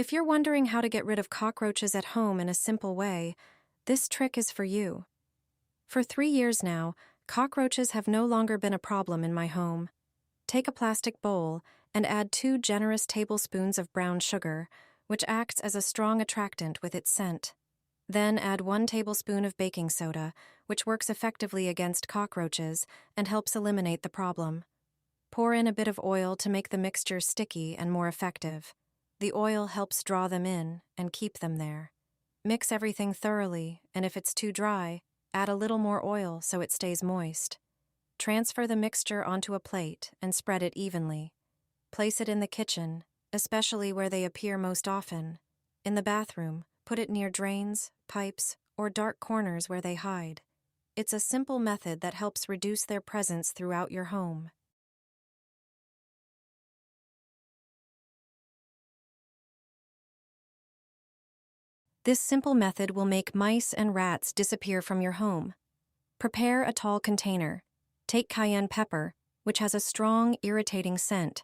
If you're wondering how to get rid of cockroaches at home in a simple way, this trick is for you. For 3 years now, cockroaches have no longer been a problem in my home. Take a plastic bowl and add 2 generous tablespoons of brown sugar, which acts as a strong attractant with its scent. Then add 1 tablespoon of baking soda, which works effectively against cockroaches and helps eliminate the problem. Pour in a bit of oil to make the mixture sticky and more effective. The oil helps draw them in and keep them there. Mix everything thoroughly, and if it's too dry, add a little more oil so it stays moist. Transfer the mixture onto a plate and spread it evenly. Place it in the kitchen, especially where they appear most often. In the bathroom, put it near drains, pipes, or dark corners where they hide. It's a simple method that helps reduce their presence throughout your home. This simple method will make mice and rats disappear from your home. Prepare a tall container. Take cayenne pepper, which has a strong, irritating scent.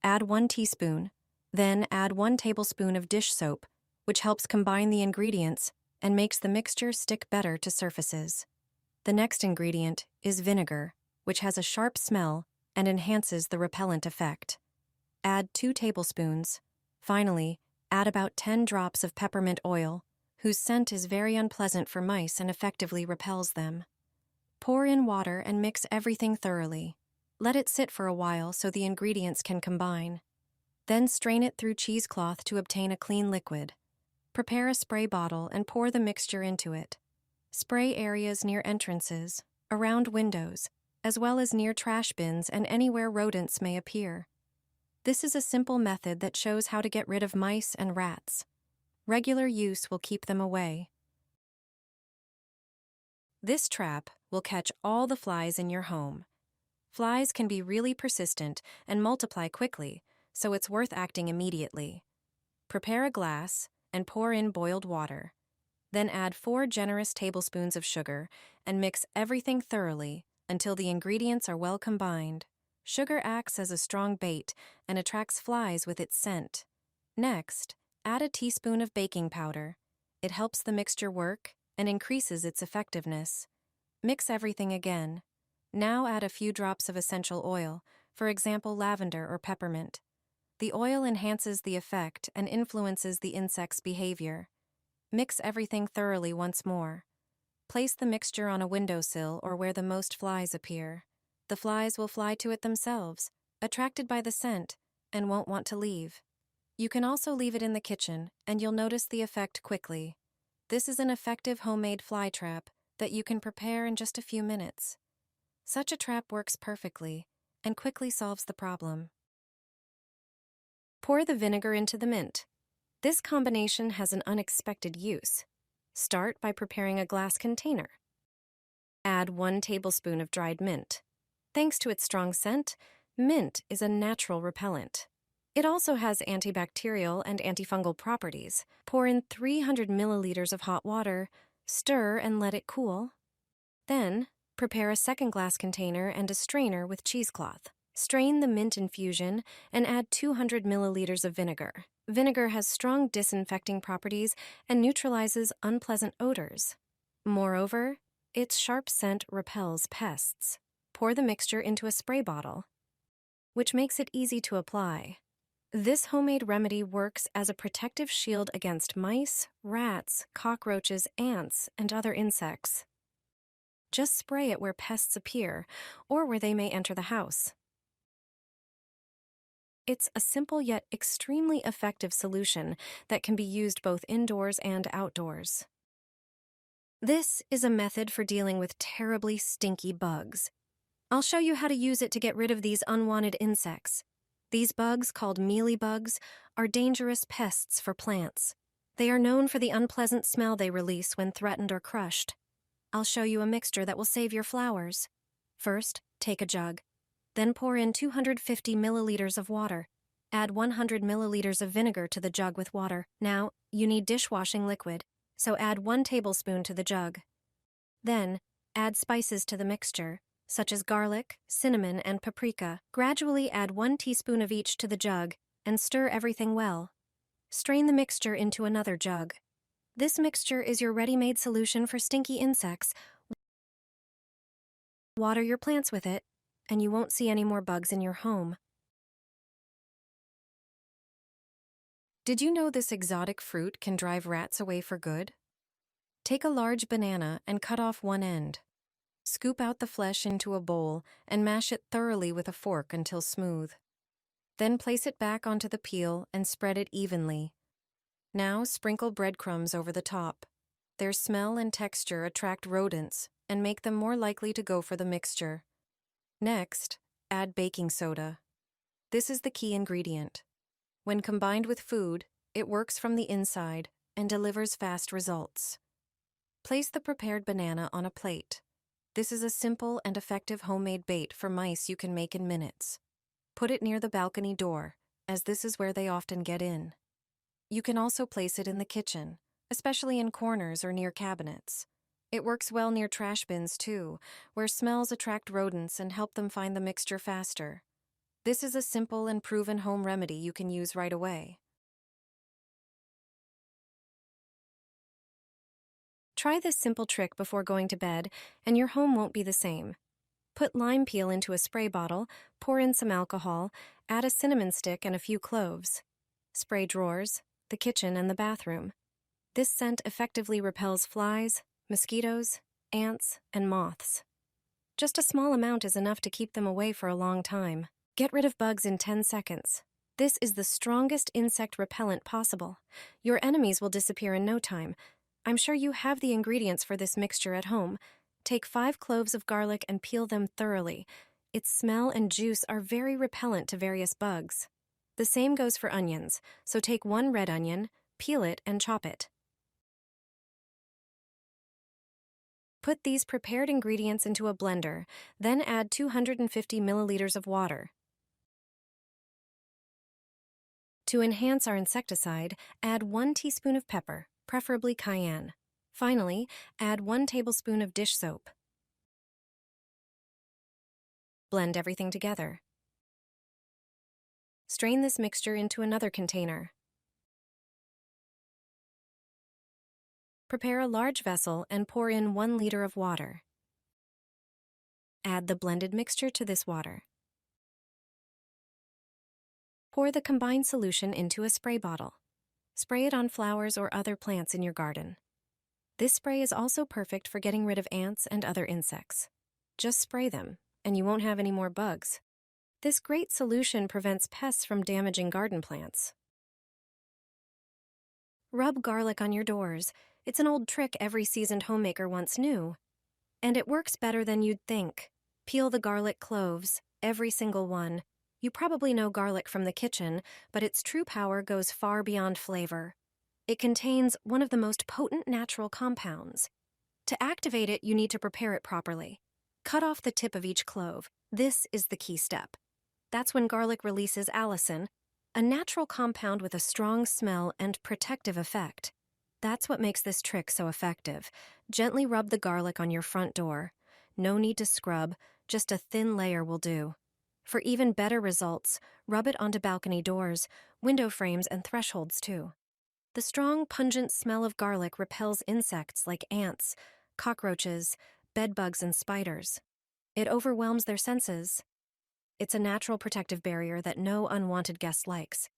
Add 1 teaspoon, then add 1 tablespoon of dish soap, which helps combine the ingredients and makes the mixture stick better to surfaces. The next ingredient is vinegar, which has a sharp smell and enhances the repellent effect. Add 2 tablespoons. Finally, add about 10 drops of peppermint oil, whose scent is very unpleasant for mice and effectively repels them. Pour in water and mix everything thoroughly. Let it sit for a while so the ingredients can combine. Then strain it through cheesecloth to obtain a clean liquid. Prepare a spray bottle and pour the mixture into it. Spray areas near entrances, around windows, as well as near trash bins and anywhere rodents may appear. This is a simple method that shows how to get rid of mice and rats. Regular use will keep them away. This trap will catch all the flies in your home. Flies can be really persistent and multiply quickly, so it's worth acting immediately. Prepare a glass and pour in boiled water. Then add 4 generous tablespoons of sugar and mix everything thoroughly until the ingredients are well combined. Sugar acts as a strong bait and attracts flies with its scent. Next, add a teaspoon of baking powder. It helps the mixture work and increases its effectiveness. Mix everything again. Now add a few drops of essential oil, for example lavender or peppermint. The oil enhances the effect and influences the insect's behavior. Mix everything thoroughly once more. Place the mixture on a windowsill or where the most flies appear. The flies will fly to it themselves, attracted by the scent, and won't want to leave. You can also leave it in the kitchen, and you'll notice the effect quickly. This is an effective homemade fly trap that you can prepare in just a few minutes. Such a trap works perfectly and quickly solves the problem. Pour the vinegar into the mint. This combination has an unexpected use. Start by preparing a glass container. Add 1 tablespoon of dried mint. Thanks to its strong scent, mint is a natural repellent. It also has antibacterial and antifungal properties. Pour in 300 milliliters of hot water, stir and let it cool. Then, prepare a second glass container and a strainer with cheesecloth. Strain the mint infusion and add 200 milliliters of vinegar. Vinegar has strong disinfecting properties and neutralizes unpleasant odors. Moreover, its sharp scent repels pests. Pour the mixture into a spray bottle, which makes it easy to apply. This homemade remedy works as a protective shield against mice, rats, cockroaches, ants, and other insects. Just spray it where pests appear or where they may enter the house. It's a simple yet extremely effective solution that can be used both indoors and outdoors. This is a method for dealing with terribly stinky bugs. I'll show you how to use it to get rid of these unwanted insects. These bugs, called mealybugs, are dangerous pests for plants. They are known for the unpleasant smell they release when threatened or crushed. I'll show you a mixture that will save your flowers. First, take a jug. Then pour in 250 milliliters of water. Add 100 milliliters of vinegar to the jug with water. Now, you need dishwashing liquid, so add 1 tablespoon to the jug. Then, add spices to the mixture, such as garlic, cinnamon, and paprika. Gradually add 1 teaspoon of each to the jug and stir everything well. Strain the mixture into another jug. This mixture is your ready-made solution for stinky insects. Water your plants with it, and you won't see any more bugs in your home. Did you know this exotic fruit can drive rats away for good? Take a large banana and cut off one end. Scoop out the flesh into a bowl and mash it thoroughly with a fork until smooth. Then place it back onto the peel and spread it evenly. Now sprinkle breadcrumbs over the top. Their smell and texture attract rodents and make them more likely to go for the mixture. Next, add baking soda. This is the key ingredient. When combined with food, it works from the inside and delivers fast results. Place the prepared banana on a plate. This is a simple and effective homemade bait for mice you can make in minutes. Put it near the balcony door, as this is where they often get in. You can also place it in the kitchen, especially in corners or near cabinets. It works well near trash bins too, where smells attract rodents and help them find the mixture faster. This is a simple and proven home remedy you can use right away. Try this simple trick before going to bed, and your home won't be the same. Put lime peel into a spray bottle, pour in some alcohol, add a cinnamon stick and a few cloves. Spray drawers, the kitchen, and the bathroom. This scent effectively repels flies, mosquitoes, ants, and moths. Just a small amount is enough to keep them away for a long time. Get rid of bugs in 10 seconds. This is the strongest insect repellent possible. Your enemies will disappear in no time. I'm sure you have the ingredients for this mixture at home. Take 5 cloves of garlic and peel them thoroughly. Its smell and juice are very repellent to various bugs. The same goes for onions, so take 1 red onion, peel it, and chop it. Put these prepared ingredients into a blender, then add 250 milliliters of water. To enhance our insecticide, add 1 teaspoon of pepper, preferably cayenne. Finally, add 1 tablespoon of dish soap. Blend everything together. Strain this mixture into another container. Prepare a large vessel and pour in 1 liter of water. Add the blended mixture to this water. Pour the combined solution into a spray bottle. Spray it on flowers or other plants in your garden. This spray is also perfect for getting rid of ants and other insects. Just spray them, and you won't have any more bugs. This great solution prevents pests from damaging garden plants. Rub garlic on your doors. It's an old trick every seasoned homemaker once knew. And it works better than you'd think. Peel the garlic cloves, every single one. You probably know garlic from the kitchen, but its true power goes far beyond flavor. It contains one of the most potent natural compounds. To activate it, you need to prepare it properly. Cut off the tip of each clove. This is the key step. That's when garlic releases allicin, a natural compound with a strong smell and protective effect. That's what makes this trick so effective. Gently rub the garlic on your front door. No need to scrub, just a thin layer will do. For even better results, rub it onto balcony doors, window frames, and thresholds too. The strong, pungent smell of garlic repels insects like ants, cockroaches, bedbugs, and spiders. It overwhelms their senses. It's a natural protective barrier that no unwanted guest likes.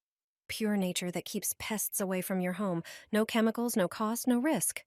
Pure nature that keeps pests away from your home. No chemicals, no cost, no risk.